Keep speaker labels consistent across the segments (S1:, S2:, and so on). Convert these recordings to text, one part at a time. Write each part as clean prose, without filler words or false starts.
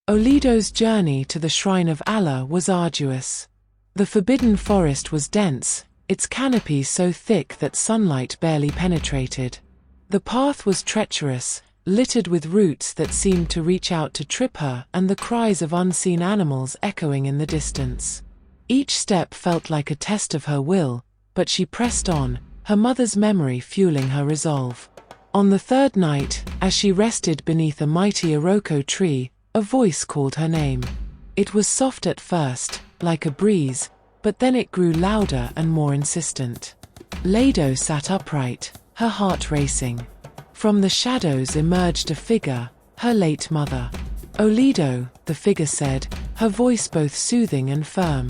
S1: Olaedo's journey to the shrine of Allah was arduous. The forbidden forest was dense, its canopy so thick that sunlight barely penetrated. The path was treacherous, littered with roots that seemed to reach out to trip her, and the cries of unseen animals echoing in the distance. Each step felt like a test of her will, but she pressed on, her mother's memory fueling her resolve. On the third night, as she rested beneath a mighty iroko tree, a voice called her name. It was soft at first, like a breeze, but then it grew louder and more insistent. Olaedo sat upright, her heart racing. From the shadows emerged a figure, her late mother. "Olaedo," the figure said, her voice both soothing and firm.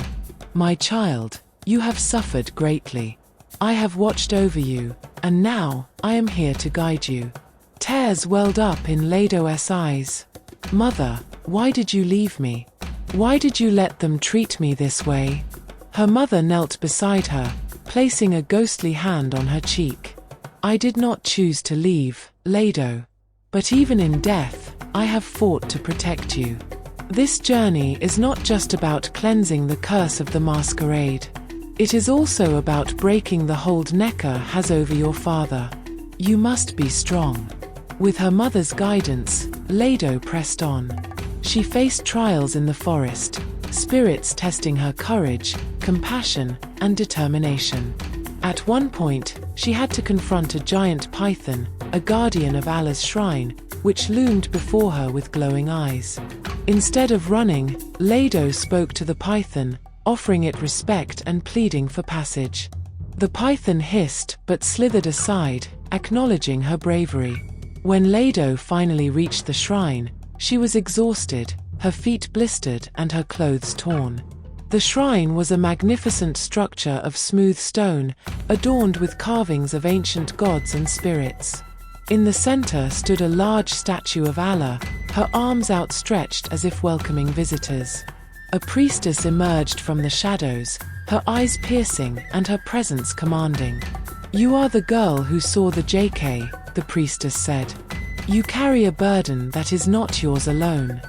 S1: "My child, you have suffered greatly. I have watched over you, and now I am here to guide you." Tears welled up in Olaedo's eyes. "Mother, why did you leave me? Why did you let them treat me this way?" Her mother knelt beside her, placing a ghostly hand on her cheek. "I did not choose to leave, Olaedo. But even in death, I have fought to protect you. This journey is not just about cleansing the curse of the masquerade. It is also about breaking the hold Neka has over your father. You must be strong." With her mother's guidance, Olaedo pressed on. She faced trials in the forest, spirits testing her courage, compassion, and determination. At one point, she had to confront a giant python, a guardian of Allah's shrine, which loomed before her with glowing eyes. Instead of running, Olaedo spoke to the python, offering it respect and pleading for passage. The python hissed but slithered aside, acknowledging her bravery. When Olaedo finally reached the shrine, she was exhausted, her feet blistered and her clothes torn. The shrine was a magnificent structure of smooth stone, adorned with carvings of ancient gods and spirits. In the center stood a large statue of Allah, her arms outstretched as if welcoming visitors. A priestess emerged from the shadows, her eyes piercing and her presence commanding. "You are the girl who saw the JK," the priestess said. "You carry a burden that is not yours alone."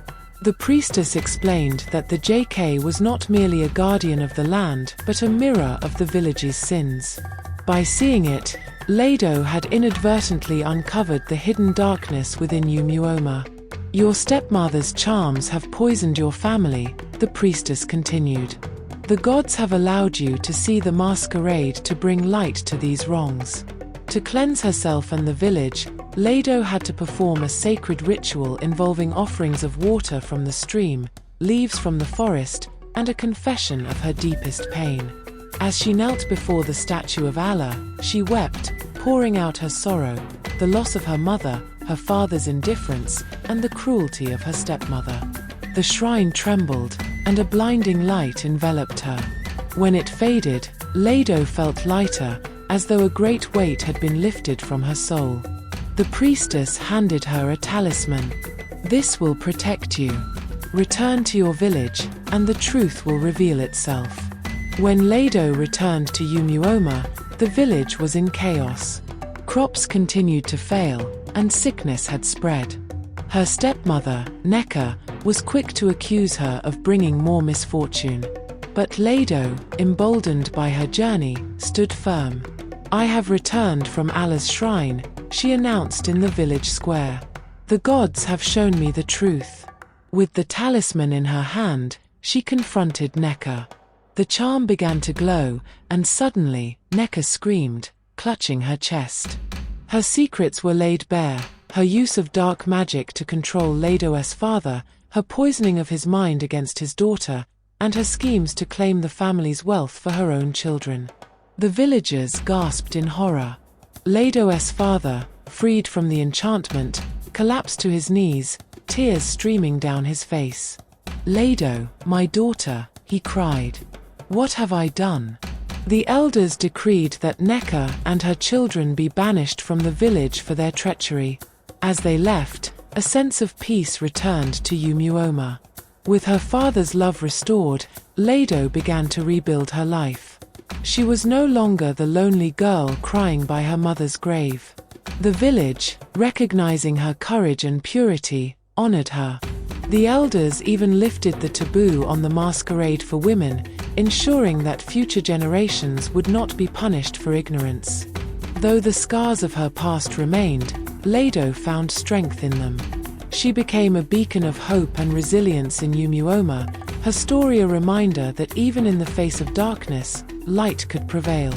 S1: The priestess explained that the JK was not merely a guardian of the land, but a mirror of the village's sins. By seeing it, Olaedo had inadvertently uncovered the hidden darkness within Umuoma. "Your stepmother's charms have poisoned your family," the priestess continued. "The gods have allowed you to see the masquerade to bring light to these wrongs." To cleanse herself and the village, Olaedo had to perform a sacred ritual involving offerings of water from the stream, leaves from the forest, and a confession of her deepest pain. As she knelt before the statue of Allah, she wept, pouring out her sorrow, the loss of her mother, her father's indifference, and the cruelty of her stepmother. The shrine trembled, and a blinding light enveloped her. When it faded, Olaedo felt lighter, as though a great weight had been lifted from her soul. The priestess handed her a talisman. "This will protect you. Return to your village, and the truth will reveal itself." When Olaedo returned to Umuoma, the village was in chaos. Crops continued to fail, and sickness had spread. Her stepmother, Neka, was quick to accuse her of bringing more misfortune. But Olaedo, emboldened by her journey, stood firm. "I have returned from Allah's shrine," she announced in the village square. "The gods have shown me the truth." With the talisman in her hand, she confronted Neka. The charm began to glow, and suddenly, Neka screamed, clutching her chest. Her secrets were laid bare, her use of dark magic to control Olaedo's father, her poisoning of his mind against his daughter, and her schemes to claim the family's wealth for her own children. The villagers gasped in horror. Olaedo's father, freed from the enchantment, collapsed to his knees, tears streaming down his face. "Olaedo, my daughter," he cried. "What have I done?" The elders decreed that Neka and her children be banished from the village for their treachery. As they left, a sense of peace returned to Umuoma. With her father's love restored, Olaedo began to rebuild her life. She was no longer the lonely girl crying by her mother's grave. The village, recognizing her courage and purity, honored her. The elders even lifted the taboo on the masquerade for women, ensuring that future generations would not be punished for ignorance. Though the scars of her past remained, Olaedo found strength in them. She became a beacon of hope and resilience in Umuoma, her story a reminder that even in the face of darkness, light could prevail.